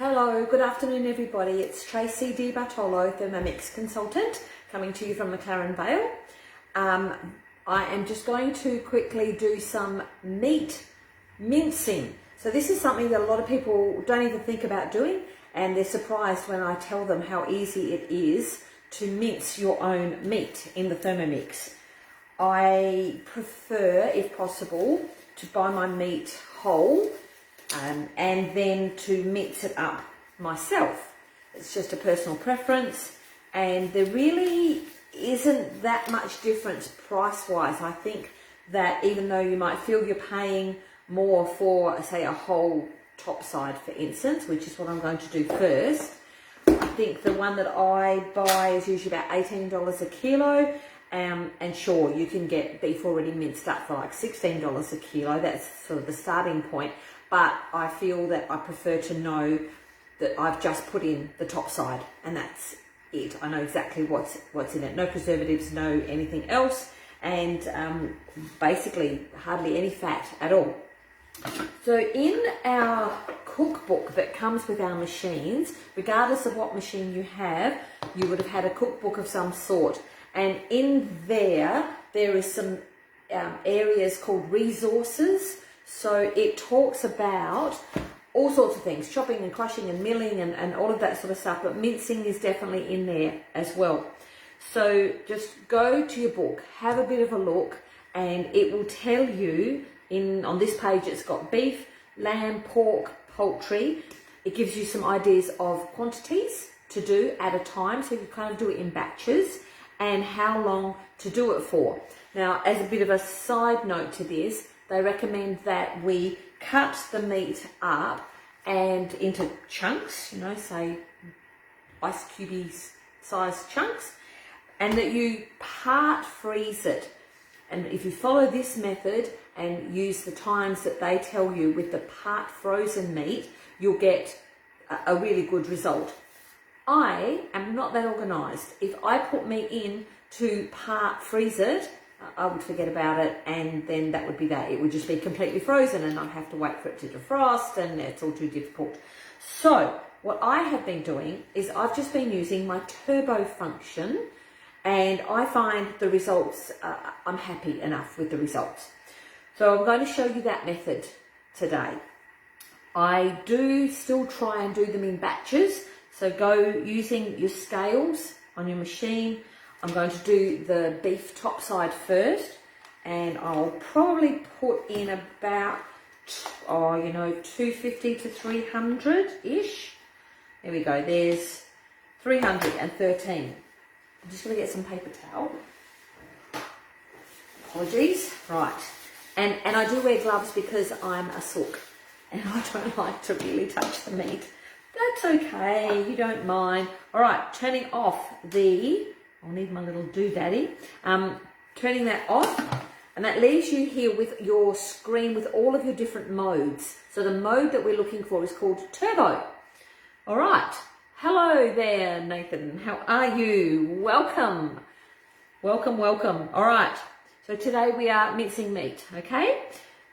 Hello, good afternoon everybody. It's Tracy Di Bartolo, Thermomix consultant, coming to you from McLaren Vale. I am just going to quickly do some meat mincing. So this is something that a lot of people don't even think about doing, and they're surprised when I tell them how easy it is to mince your own meat in the Thermomix. I prefer, if possible, to buy my meat whole and then to mince it up myself. It's just a personal preference, and there really isn't that much difference price-wise. I think that even though you might feel you're paying more for, say, a whole top side, for instance, which is what I'm going to do first, I think the one that I buy is usually about $18 a kilo. And sure, you can get beef already minced up for like $16 a kilo. That's sort of the starting point. But I feel that I prefer to know that I've just put in the top side, and that's it. I know exactly what's in it. No preservatives, no anything else, and basically hardly any fat at all. So in our cookbook that comes with our machines, regardless of what machine you have, you would have had a cookbook of some sort. And in there is some areas called resources. So it talks about all sorts of things, chopping and crushing and milling and all of that sort of stuff, but mincing is definitely in there as well. So just go to your book, have a bit of a look, and it will tell you, on this page it's got beef, lamb, pork, poultry. It gives you some ideas of quantities to do at a time, so you kind of do it in batches, and how long to do it for. Now, as a bit of a side note to this, they recommend that we cut the meat up and into chunks, say ice cubey size chunks, and that you part freeze it. And if you follow this method and use the times that they tell you with the part frozen meat, you'll get a really good result. I am not that organised. If I put meat in to part freeze it, I would forget about it, and then that would be that. It would just be completely frozen and I'd have to wait for it to defrost, and it's all too difficult. So what I have been doing is I've just been using my turbo function, and I find the results, I'm happy enough with the results. So I'm going to show you that method today. I do still try and do them in batches. So go using your scales on your machine. I'm going to do the beef top side first, and I'll probably put in about, 250 to 300-ish. There we go, there's 313. I'm just going to get some paper towel. Apologies. Right. And I do wear gloves because I'm a sook, and I don't like to really touch the meat. That's okay, you don't mind. All right, turning off I'll need my little doodaddy. Turning that off, and that leaves you here with your screen with all of your different modes. So the mode that we're looking for is called Turbo. All right, hello there, Nathan. How are you? Welcome. Welcome, welcome. All right, so today we are mincing meat, okay?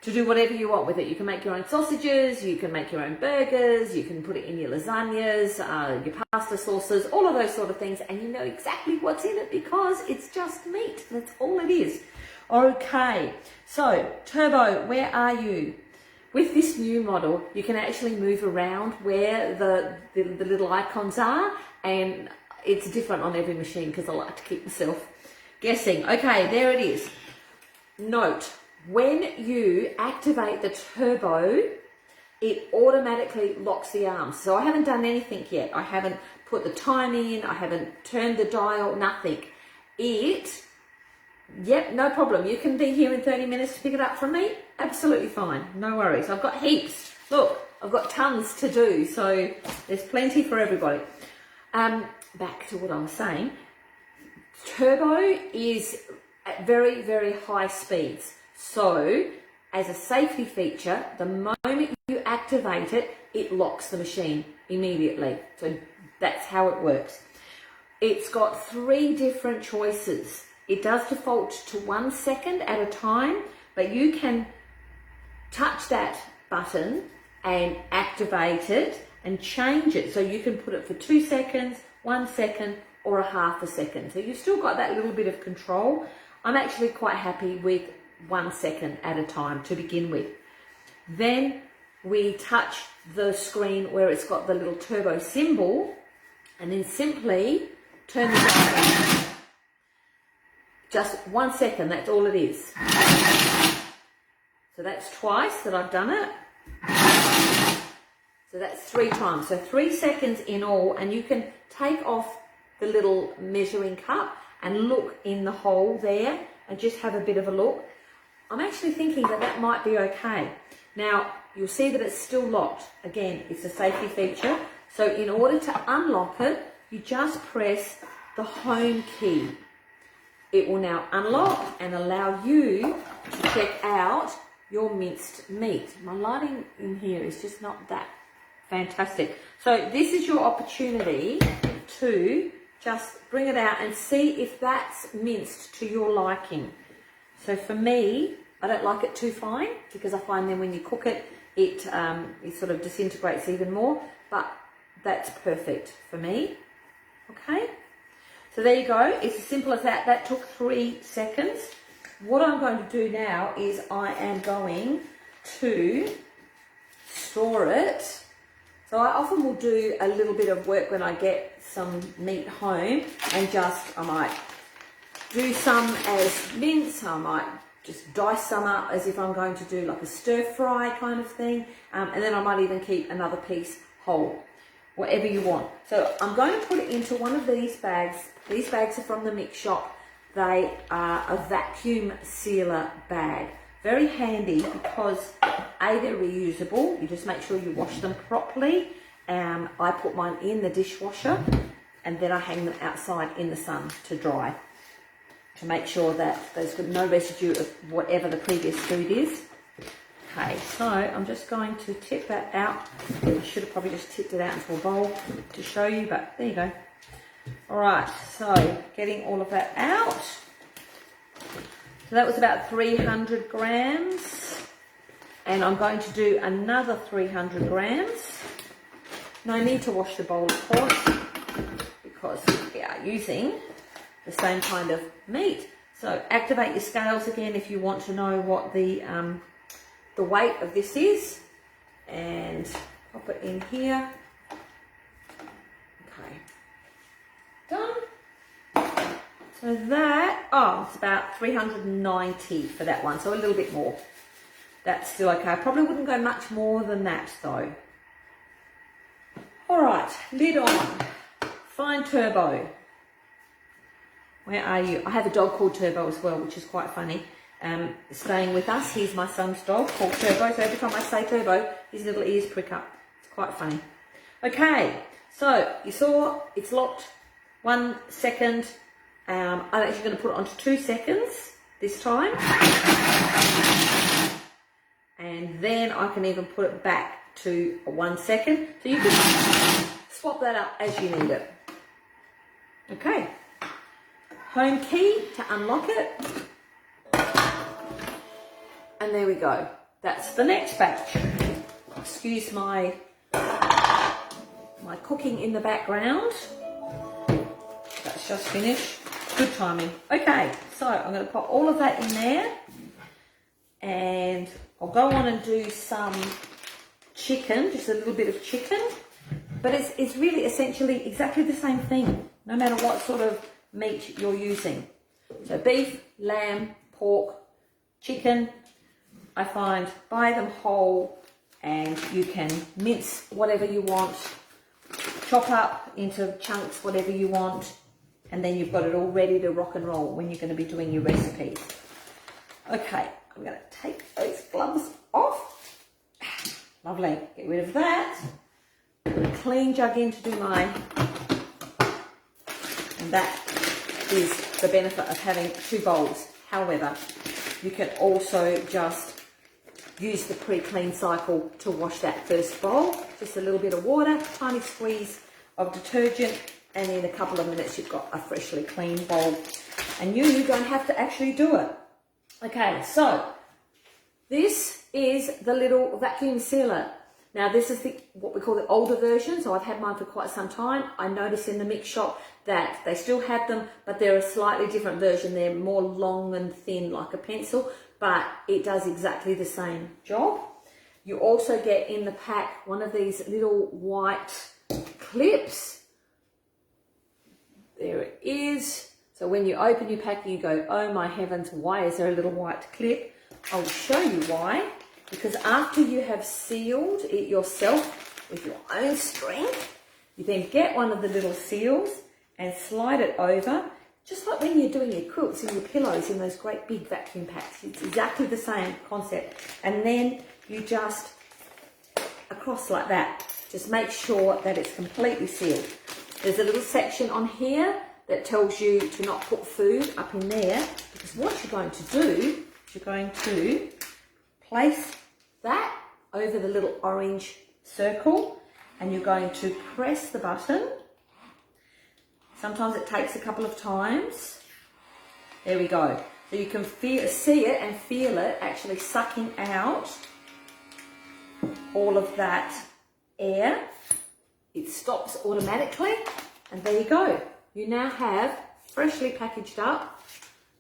To do whatever you want with it. You can make your own sausages, you can make your own burgers, you can put it in your lasagnas, your pasta sauces, all of those sort of things, and you know exactly what's in it because it's just meat. That's all it is. Okay, so Turbo, where are you? With this new model, you can actually move around where the little icons are, and it's different on every machine because I like to keep myself guessing. Okay, there it is. Note, when you activate the turbo, it automatically locks the arms. So I haven't done anything yet. I haven't put the time in. I haven't turned the dial, nothing. Yep, no problem. You can be here in 30 minutes to pick it up from me. Absolutely fine. No worries. I've got heaps. Look, I've got tons to do. So there's plenty for everybody. Back to what I was saying. Turbo is at very, very high speeds. So, as a safety feature, the moment you activate it, it locks the machine immediately. So that's how it works. It's got 3 different choices. It does default to 1 second at a time, but you can touch that button and activate it and change it. So you can put it for 2 seconds, 1 second, or a half a second. So you've still got that little bit of control. I'm actually quite happy with 1 second at a time to begin with. Then we touch the screen where it's got the little turbo symbol, and then simply turn the dial on. Just 1 second, that's all it is. So that's twice that I've done it. So that's 3 times. So 3 seconds in all, and you can take off the little measuring cup and look in the hole there and just have a bit of a look. I'm actually thinking that that might be okay. Now, you'll see that it's still locked. Again, it's a safety feature. So in order to unlock it, you just press the home key. It will now unlock and allow you to check out your minced meat. My lighting in here is just not that fantastic. So this is your opportunity to just bring it out and see if that's minced to your liking. So for me, I don't like it too fine because I find then when you cook it, it sort of disintegrates even more, but that's perfect for me. Okay, so there you go. It's as simple as that. That took 3 seconds. What I'm going to do now is I am going to store it. So I often will do a little bit of work when I get some meat home, and I might do some as mince, I might just dice some up as if I'm going to do like a stir fry kind of thing, and then I might even keep another piece whole, whatever you want. So I'm going to put it into one of these bags. These bags are from the mix shop. They are a vacuum sealer bag. Very handy because A, they're reusable. You just make sure you wash them properly. I put mine in the dishwasher and then I hang them outside in the sun to dry to make sure that there's got no residue of whatever the previous food is. Okay, so I'm just going to tip that out. I should have probably just tipped it out into a bowl to show you, but there you go. All right, so getting all of that out. So that was about 300 grams. And I'm going to do another 300 grams. No need to wash the bowl, of course, because we are using the same kind of meat. So activate your scales again if you want to know what the weight of this is. And pop it in here. Okay. Done. So that, it's about 390 for that one, so a little bit more. That's still okay. I probably wouldn't go much more than that though. All right, lid on. Fine Turbo. Where are you? I have a dog called Turbo as well, which is quite funny. Staying with us, he's my son's dog called Turbo, so every time I say Turbo, his little ears prick up. It's quite funny. Okay, so you saw it's locked 1 second. I'm actually going to put it onto 2 seconds this time. And then I can even put it back to 1 second. So you can swap that up as you need it. Okay. Home key to unlock it. And there we go. That's the next batch. Excuse my cooking in the background. That's just finished. Good timing. Okay, so I'm going to put all of that in there. And I'll go on and do some chicken, just a little bit of chicken. But it's really essentially exactly the same thing, no matter what sort of meat you're using. So beef, lamb, pork, chicken, I find buy them whole and you can mince whatever you want, chop up into chunks whatever you want, and then you've got it all ready to rock and roll when you're going to be doing your recipes. Okay, I'm going to take those gloves off. Lovely, get rid of that. Put a clean jug in to do mine. And that is the benefit of having 2 bowls. However, you can also just use the pre-clean cycle to wash that first bowl. Just a little bit of water, tiny squeeze of detergent, and in a couple of minutes you've got a freshly clean bowl. And you don't have to actually do it. Okay, so this is the little vacuum sealer. Now this is what we call the older version, so I've had mine for quite some time. I noticed in the mix shop that they still have them, but they're a slightly different version. They're more long and thin like a pencil, but it does exactly the same job. You also get in the pack one of these little white clips. There it is. So when you open your pack, you go, oh my heavens, why is there a little white clip? I'll show you why. Because after you have sealed it yourself with your own strength, you then get one of the little seals and slide it over, just like when you're doing your quilts and your pillows in those great big vacuum packs. It's exactly the same concept. And then you just, across like that, just make sure that it's completely sealed. There's a little section on here that tells you to not put food up in there, because what you're going to do is you're going to place that over the little orange circle and you're going to press the button. Sometimes it takes a couple of times. There we go. So you can see it and feel it actually sucking out all of that air. It stops automatically, and there you go. You now have freshly packaged up,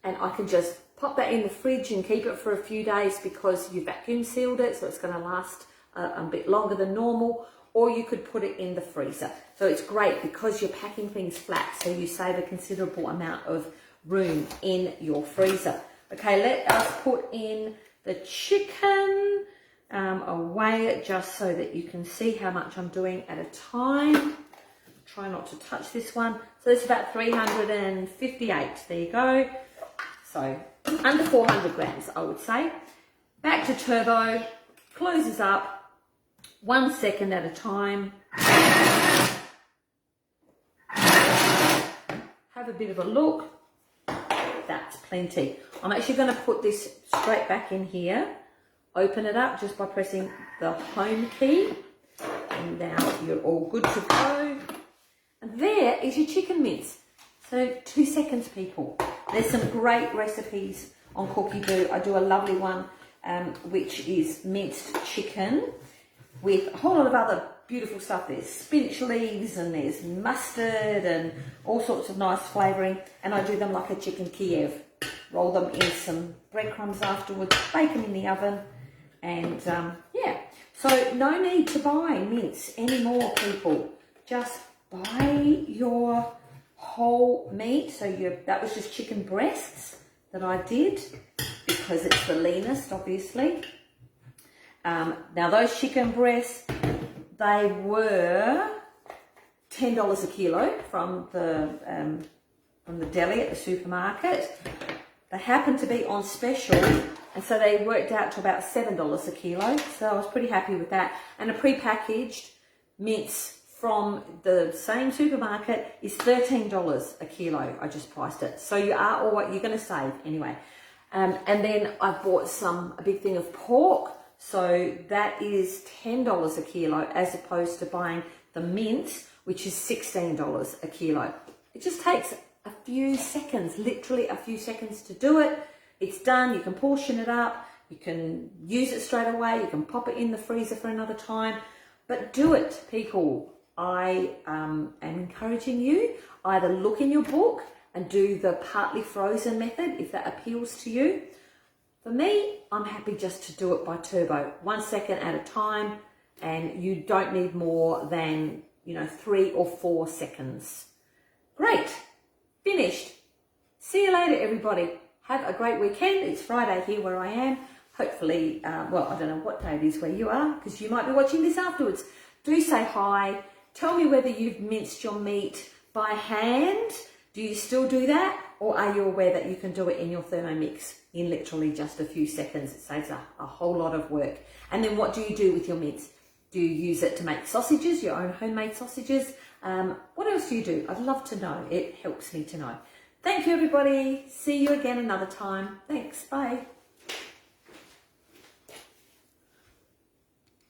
and I can just pop that in the fridge and keep it for a few days because you vacuum sealed it, so it's going to last a bit longer than normal, or you could put it in the freezer. So it's great because you're packing things flat, so you save a considerable amount of room in your freezer. Okay, let us put in the chicken. I'll weigh it just so that you can see how much I'm doing at a time. Try not to touch this one. So it's about 358. There you go. So under 400 grams, I would say. Back to turbo, closes up 1 second at a time. Have a bit of a look. That's plenty. I'm actually going to put this straight back in here. Open it up just by pressing the home key. And now you're all good to go. And there is your chicken mince. So 2 seconds, people. There's some great recipes on Cookie Boo. I do a lovely one, which is minced chicken with a whole lot of other beautiful stuff. There's spinach leaves and there's mustard and all sorts of nice flavouring. And I do them like a chicken Kiev. Roll them in some breadcrumbs afterwards, bake them in the oven. And yeah, so no need to buy mince anymore, people. Just buy your whole meat. So that was just chicken breasts that I did because it's the leanest, obviously. Now those chicken breasts, they were $10 a kilo from the deli at the supermarket. They happened to be on special, and so they worked out to about $7 a kilo. So I was pretty happy with that. And a pre-packaged mince from the same supermarket is $13 a kilo. I just priced it. So you are all what you're going to save anyway. And then I bought a big thing of pork. So that is $10 a kilo as opposed to buying the mince, which is $16 a kilo. It just takes a few seconds, literally a few seconds to do it. It's done. You can portion it up. You can use it straight away. You can pop it in the freezer for another time. But do it, people. I am encouraging you, either look in your book and do the partly frozen method if that appeals to you. For me, I'm happy just to do it by turbo, 1 second at a time, and you don't need more than 3 or 4 seconds. Great, finished. See you later, everybody. Have a great weekend. It's Friday here where I am. Hopefully, well, I don't know what day it is where you are, because you might be watching this afterwards. Do say hi. Tell me whether you've minced your meat by hand. Do you still do that? Or are you aware that you can do it in your Thermomix in literally just a few seconds? It saves a whole lot of work. And then what do you do with your mince? Do you use it to make sausages, your own homemade sausages? What else do you do? I'd love to know. It helps me to know. Thank you, everybody. See you again another time. Thanks. Bye.